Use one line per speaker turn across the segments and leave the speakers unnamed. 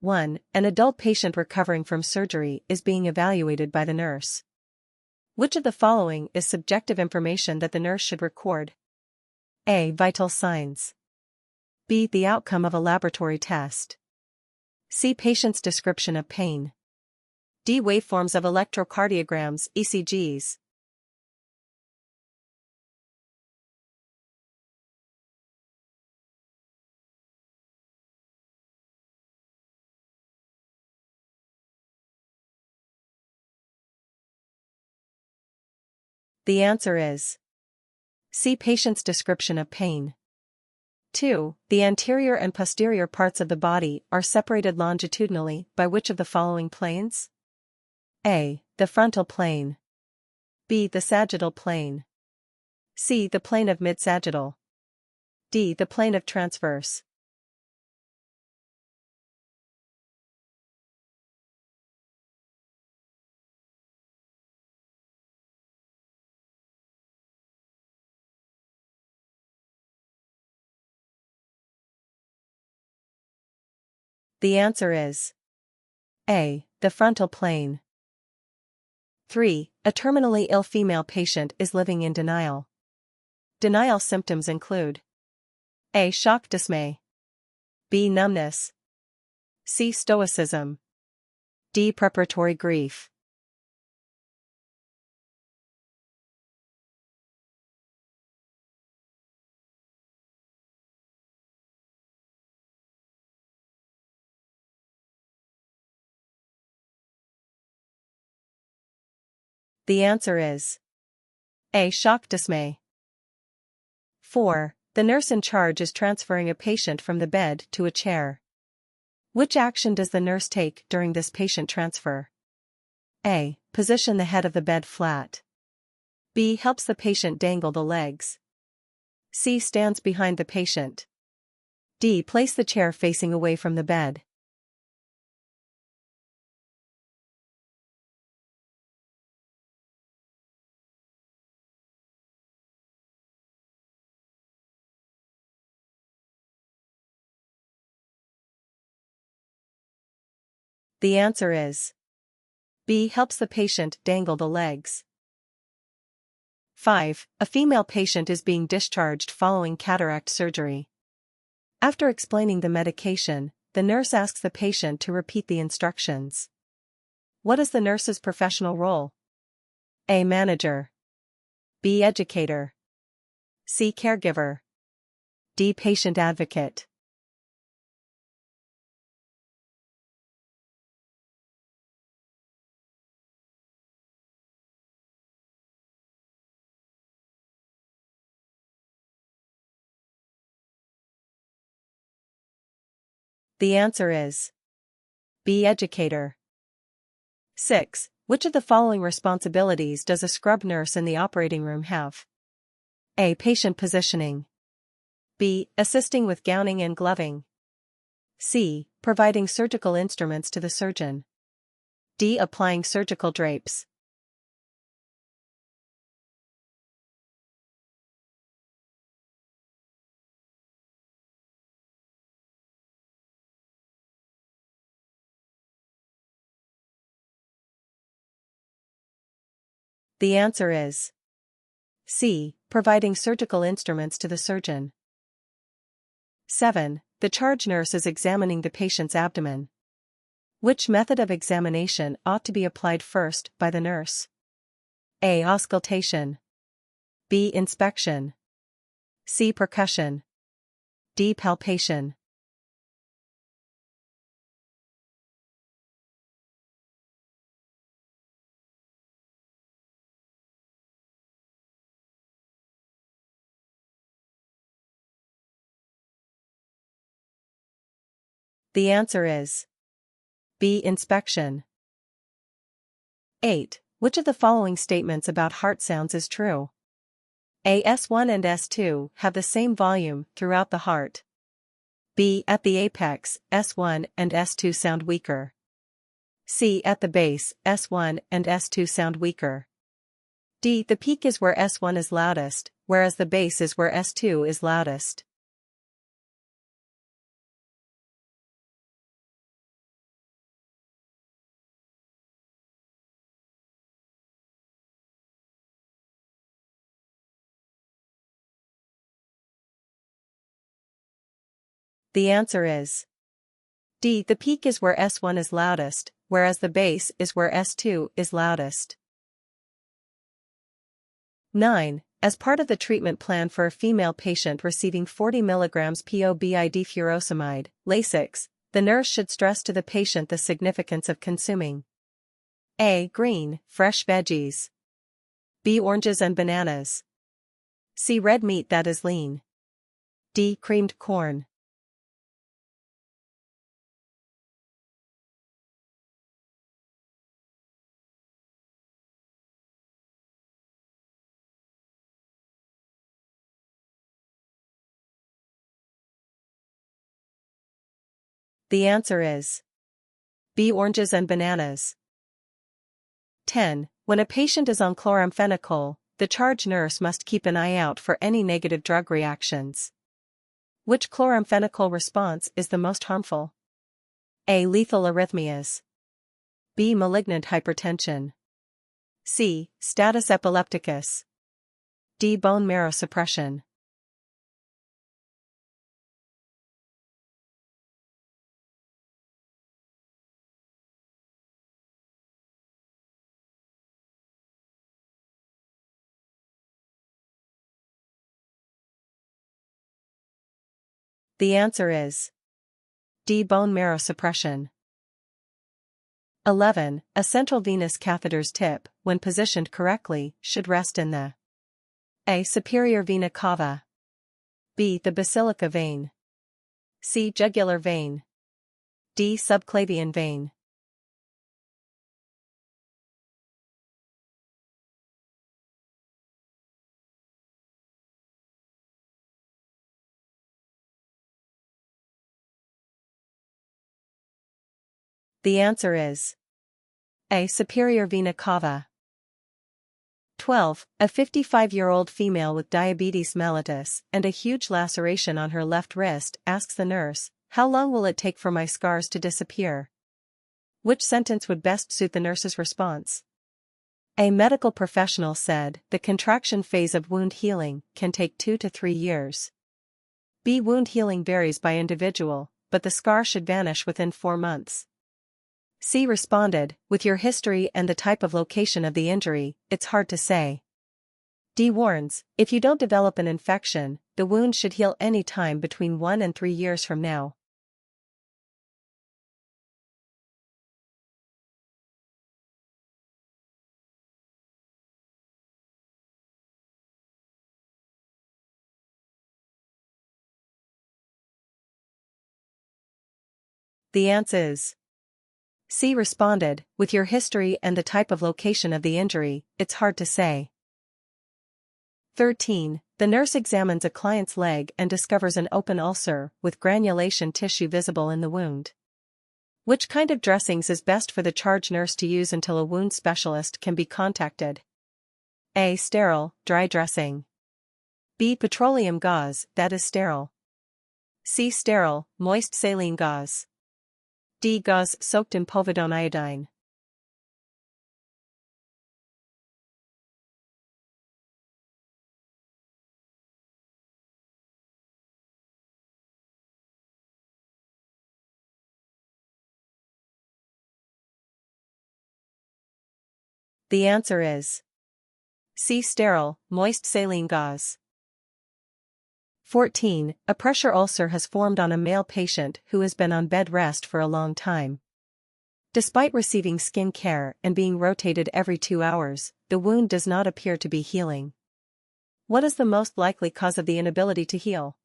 1. An adult patient recovering from surgery is being evaluated by the nurse. Which of the following is subjective information that the nurse should record? A. Vital signs. B. The outcome of a laboratory test. C. Patient's description of pain. D. Waveforms of electrocardiograms, ECGs. The answer is C. Patient's description of pain. 2. The anterior and posterior parts of the body are separated longitudinally by which of the following planes? A. The frontal plane. B. The sagittal plane. C. The plane of mid-sagittal. D. The plane of transverse. The answer is A. The frontal plane. 3. A terminally ill female patient is living in denial. Denial symptoms include A. Shock dismay. B. Numbness. C. Stoicism. D. Preparatory grief. The answer is A. Shock dismay. 4. The nurse in charge is transferring a patient from the bed to a chair. Which action does the nurse take during this patient transfer? A. Position the head of the bed flat. B. Helps the patient dangle the legs. C. Stands behind the patient. D. Place the chair facing away from the bed. The answer is B. Helps the patient dangle the legs. 5. A female patient is being discharged following cataract surgery. After explaining the medication, the nurse asks the patient to repeat the instructions. What is the nurse's professional role? A. Manager. B. Educator. C. Caregiver. D. Patient advocate. The answer is B. Educator. 6. Which of the following responsibilities does a scrub nurse in the operating room have? A. Patient positioning. B. Assisting with gowning and gloving. C. Providing surgical instruments to the surgeon. D. Applying surgical drapes. The answer is C. Providing surgical instruments to the surgeon. 7. The charge nurse is examining the patient's abdomen. Which method of examination ought to be applied first by the nurse? A. Auscultation. B. Inspection. C. Percussion. D. Palpation. The answer is B. Inspection. 8. Which of the following statements about heart sounds is true? A. S1 and S2 have the same volume throughout the heart. B. At the apex, S1 and S2 sound weaker. C. At the base, S1 and S2 sound weaker. D. The peak is where S1 is loudest, whereas the base is where S2 is loudest. The answer is D. The peak is where S1 is loudest, whereas the base is where S2 is loudest. 9. As part of the treatment plan for a female patient receiving 40 mg POBID furosemide, Lasix, the nurse should stress to the patient the significance of consuming A. Green, fresh veggies. B. Oranges and bananas. C. Red meat that is lean. D. Creamed corn. The answer is B. Oranges and bananas. 10. When a patient is on chloramphenicol, the charge nurse must keep an eye out for any negative drug reactions. Which chloramphenicol response is the most harmful? A. Lethal arrhythmias. B. Malignant hypertension. C. Status epilepticus. D. Bone marrow suppression. The answer is D. Bone marrow suppression. 11. A central venous catheter's tip, when positioned correctly, should rest in the A. Superior vena cava. B. The basilica vein. C. Jugular vein. D. Subclavian vein. The answer is A. Superior vena cava. 12. A 55-year-old female with diabetes mellitus and a huge laceration on her left wrist asks the nurse, "How long will it take for my scars to disappear?" Which sentence would best suit the nurse's response? A medical professional said, "The contraction phase of wound healing can take 2 to 3 years." B. Wound healing varies by individual, but the scar should vanish within 4 months. C. Responded, "With your history and the type of location of the injury, it's hard to say." D. Warns, "If you don't develop an infection, the wound should heal any time between 1 and 3 years from now." The answer is C. Responded, "With your history and the type of location of the injury, it's hard to say." 13. The nurse examines a client's leg and discovers an open ulcer with granulation tissue visible in the wound. Which kind of dressings is best for the charge nurse to use until a wound specialist can be contacted? A. Sterile, dry dressing. B. Petroleum gauze, that is sterile. C. Sterile, moist saline gauze. D. Gauze soaked in povidone iodine. The answer is C. Sterile, moist saline gauze. 14. A pressure ulcer has formed on a male patient who has been on bed rest for a long time. Despite receiving skin care and being rotated every 2 hours, the wound does not appear to be healing. What is the most likely cause of the inability to heal?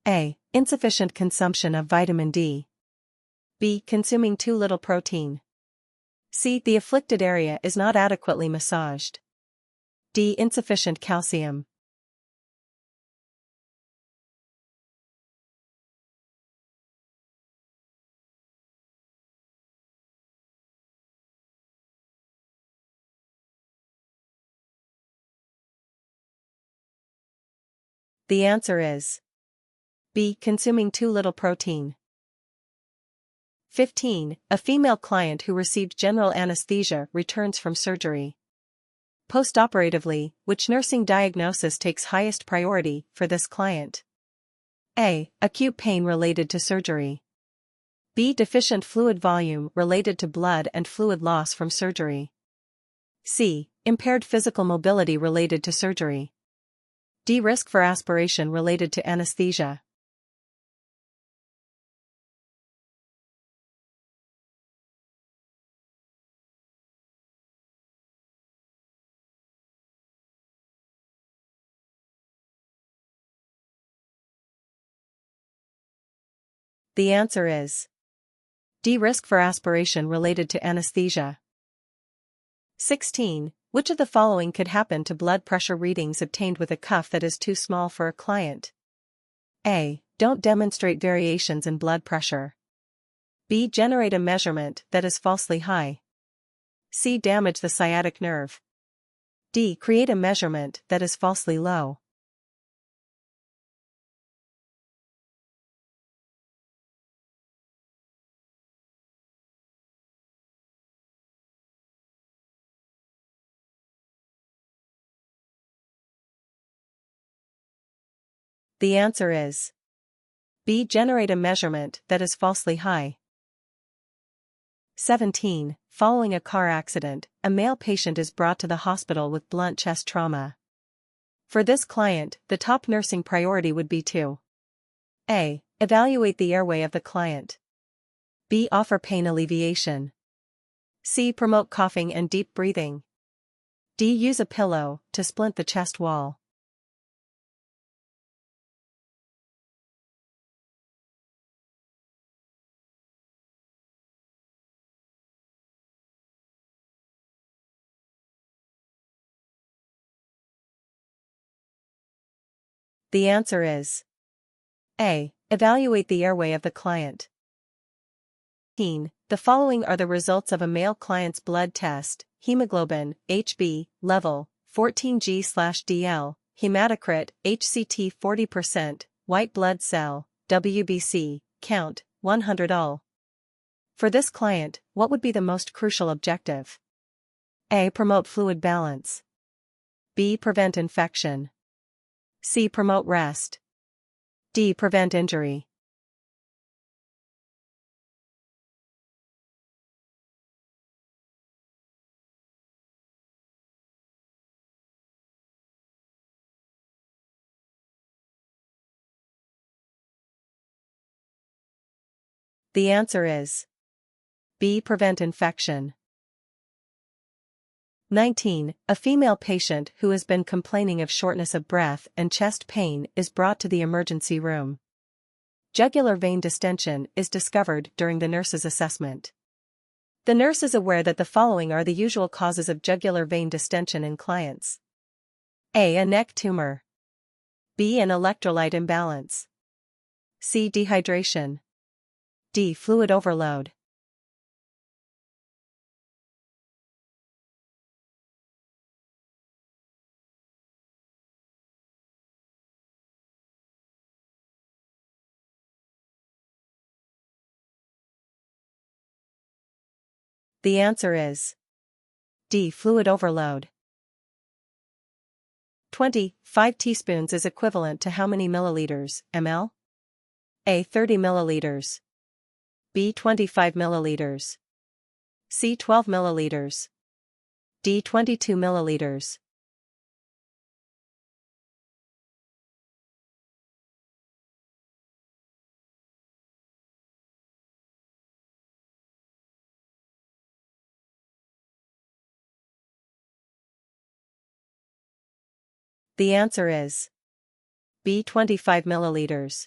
A. Insufficient consumption of vitamin D. B. Consuming too little protein. C. The afflicted area is not adequately massaged. D. Insufficient calcium. The answer is B. Consuming too little protein. 15. A female client who received general anesthesia returns from surgery. Postoperatively, which nursing diagnosis takes highest priority for this client? A. Acute pain related to surgery. B. Deficient fluid volume related to blood and fluid loss from surgery. C. Impaired physical mobility related to surgery. D. Risk for aspiration related to anesthesia. The answer is D. Risk for aspiration related to anesthesia. 16. Which of the following could happen to blood pressure readings obtained with a cuff that is too small for a client? A. Don't demonstrate variations in blood pressure. B. Generate a measurement that is falsely high. C. Damage the sciatic nerve. D. Create a measurement that is falsely low. The answer is B. Generate a measurement that is falsely high. 17. Following a car accident, a male patient is brought to the hospital with blunt chest trauma. For this client, the top nursing priority would be to A. Evaluate the airway of the client. B. Offer pain alleviation. C. Promote coughing and deep breathing. D. Use a pillow to splint the chest wall. The answer is A. Evaluate the airway of the client. 18. The following are the results of a male client's blood test: hemoglobin, HB, level, 14G/DL, hematocrit, HCT 40%, white blood cell, WBC, count, 100 all. For this client, what would be the most crucial objective? A. Promote fluid balance. B. Prevent infection. C. Promote rest. D. Prevent injury. The answer is B. Prevent infection. 19. A female patient who has been complaining of shortness of breath and chest pain is brought to the emergency room. Jugular vein distension is discovered during the nurse's assessment. The nurse is aware that the following are the usual causes of jugular vein distension in clients. A. A neck tumor. B. An electrolyte imbalance. C. Dehydration. D. Fluid overload. The answer is D. Fluid overload. 20. 5 teaspoons is equivalent to how many milliliters, ml? A. 30 milliliters. B. 25 milliliters. C. 12 milliliters. D. 22 milliliters. The answer is B. 25 milliliters.